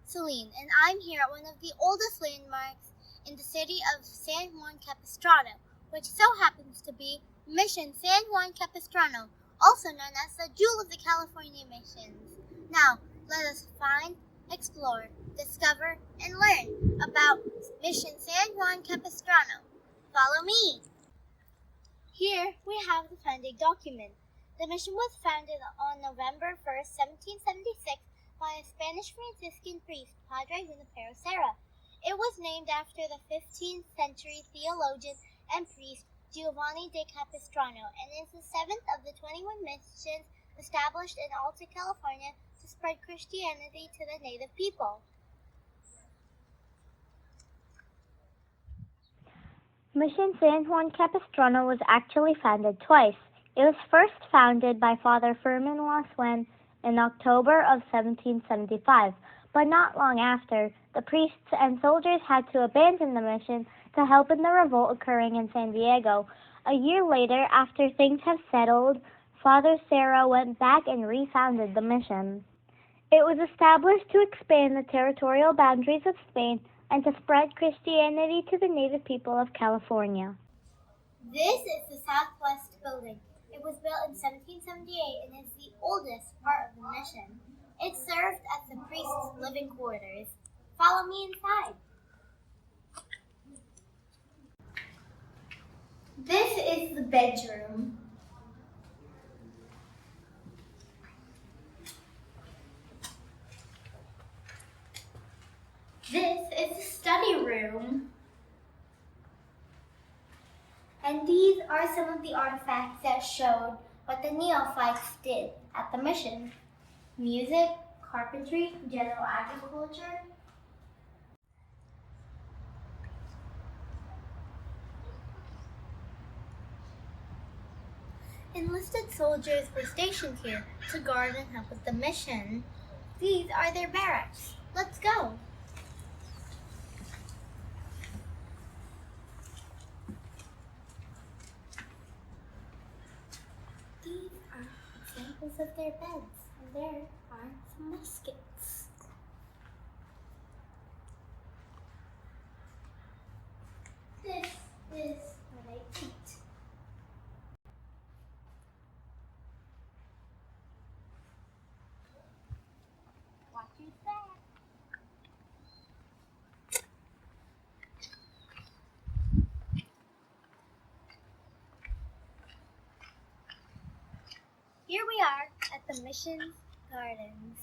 Celine, and I'm here at one of the oldest landmarks in the city of San Juan Capistrano, which so happens to be Mission San Juan Capistrano, also known as the Jewel of the California Missions. Now, let us find, explore, discover, and learn about Mission San Juan Capistrano. Follow me! Here we have the founding document. The mission was founded on November 1st, 1776 by a Spanish Franciscan priest, Padre Junipero Serra. It was named after the 15th century theologian and priest Giovanni de Capistrano and is the seventh of the 21 missions established in Alta California to spread Christianity to the native people. Mission San Juan Capistrano was actually founded twice. It was first founded by Father Fermin Lasuen in October of 1775, but not long after, the priests and soldiers had to abandon the mission to help in the revolt occurring in San Diego. A year later, after things have settled, Father Serra went back and refounded the mission. It was established to expand the territorial boundaries of Spain and to spread Christianity to the native people of California. This is the Southwest Building. It was built in 1778 and is the oldest part of the mission. It served as the priest's living quarters. Follow me inside. This is the bedroom. This is the study room. And these are some of the artifacts that showed what the neophytes did at the mission. Music, carpentry, general agriculture. Enlisted soldiers were stationed here to guard and help with the mission. These are their barracks. Let's go. These are examples of their beds, and there are some muskets. This is where they eat. Watch your back. Here we are at the Mission Gardens.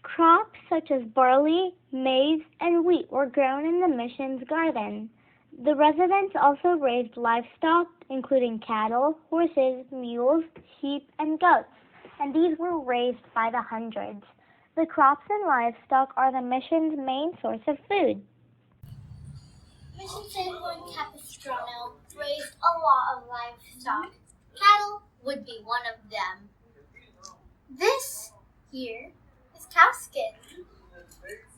Crops such as barley, maize, and wheat were grown in the mission's garden. The residents also raised livestock, including cattle, horses, mules, sheep, and goats, and these were raised by the hundreds. The crops and livestock are the mission's main source of food. Mission San Juan Capistrano raised a lot of livestock. Cattle would be one of them. This here is cow skin.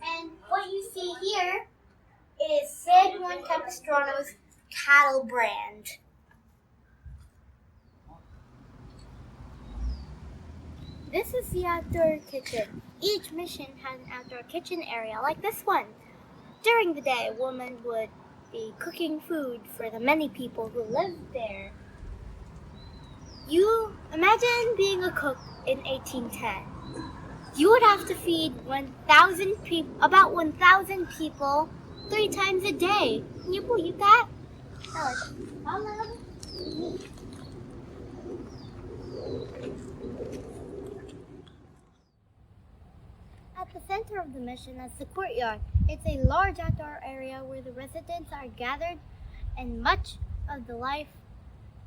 And what you see here is San Juan Capistrano's cattle brand. This is the outdoor kitchen. Each mission has an outdoor kitchen area like this one. During the day, a woman would be cooking food for the many people who lived there. You imagine being a cook in 1810. You would have to feed about 1,000 people 3 times a day. Can you believe that? At the center of the mission is the courtyard. It's a large outdoor area where the residents are gathered and much of the life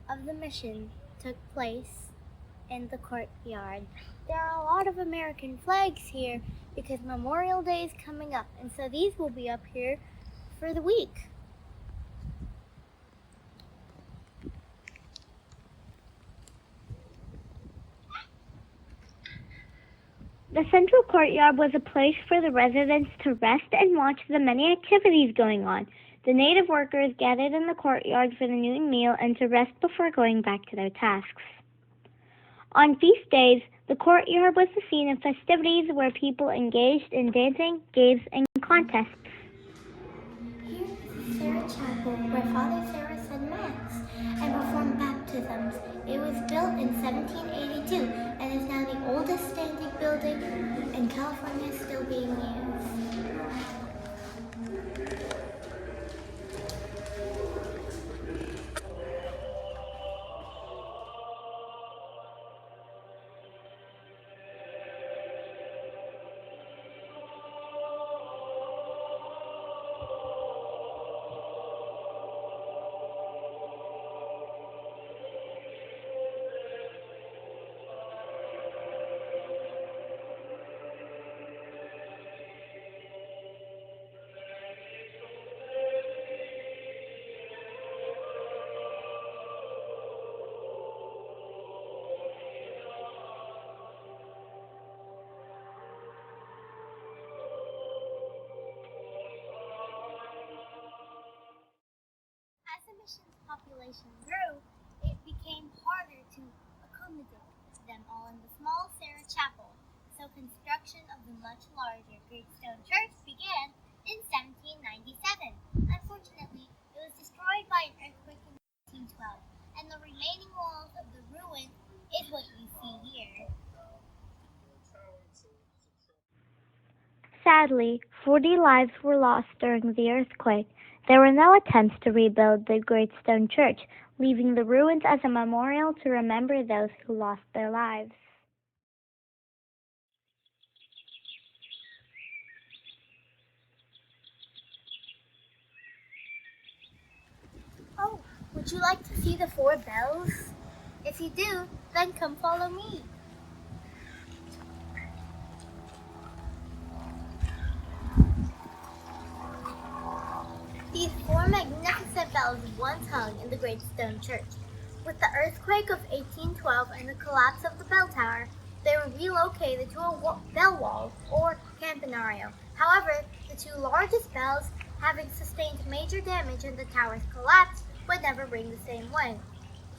of the mission took place in the courtyard. There are a lot of American flags here because Memorial Day is coming up, and so these will be up here for the week. The central courtyard was a place for the residents to rest and watch the many activities going on. The native workers gathered in the courtyard for the noon meal and to rest before going back to their tasks. On feast days, the courtyard was the scene of festivities where people engaged in dancing, games, and contests. Here is Sarah Chapel, where Father Sarah said Mass and performed baptisms. It was built in 1782 and is now the oldest standing building in California still being used. As the mission's population grew, it became harder to accommodate them all in the small Sarah Chapel, so construction of the much larger Great Stone Church began in 1797. Unfortunately, it was destroyed by an earthquake in 1912, and the remaining walls of the ruin is what you see here. Sadly, 40 lives were lost during the earthquake. There were no attempts to rebuild the Great Stone Church, leaving the ruins as a memorial to remember those who lost their lives. Oh, would you like to see the 4 bells? If you do, then come follow me. These 4 magnificent bells once hung in the Great Stone Church. With the earthquake of 1812 and the collapse of the bell tower, they were relocated to a bell wall, or campanario. However, the 2 largest bells, having sustained major damage in the tower's collapse, would never ring the same way.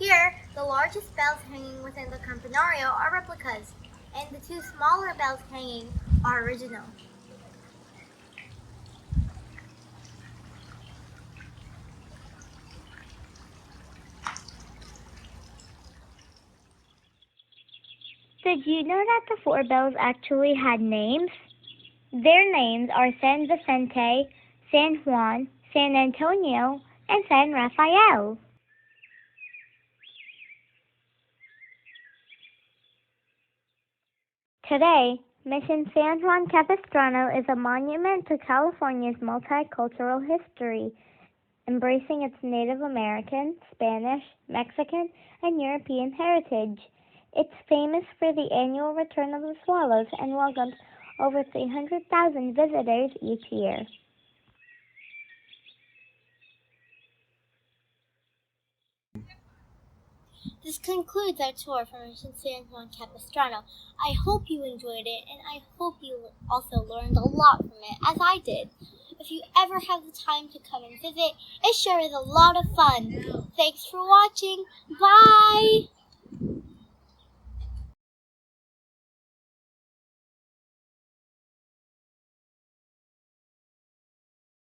Here, the largest bells hanging within the campanario are replicas, and the 2 smaller bells hanging are original. Did you know that the 4 bells actually had names? Their names are San Vicente, San Juan, San Antonio, and San Rafael. Today, Mission San Juan Capistrano is a monument to California's multicultural history, embracing its Native American, Spanish, Mexican, and European heritage. It's famous for the annual return of the swallows and welcomes over 300,000 visitors each year. This concludes our tour from Mission San Juan Capistrano. I hope you enjoyed it, and I hope you also learned a lot from it, as I did. If you ever have the time to come and visit, it sure is a lot of fun. Thanks for watching. Bye!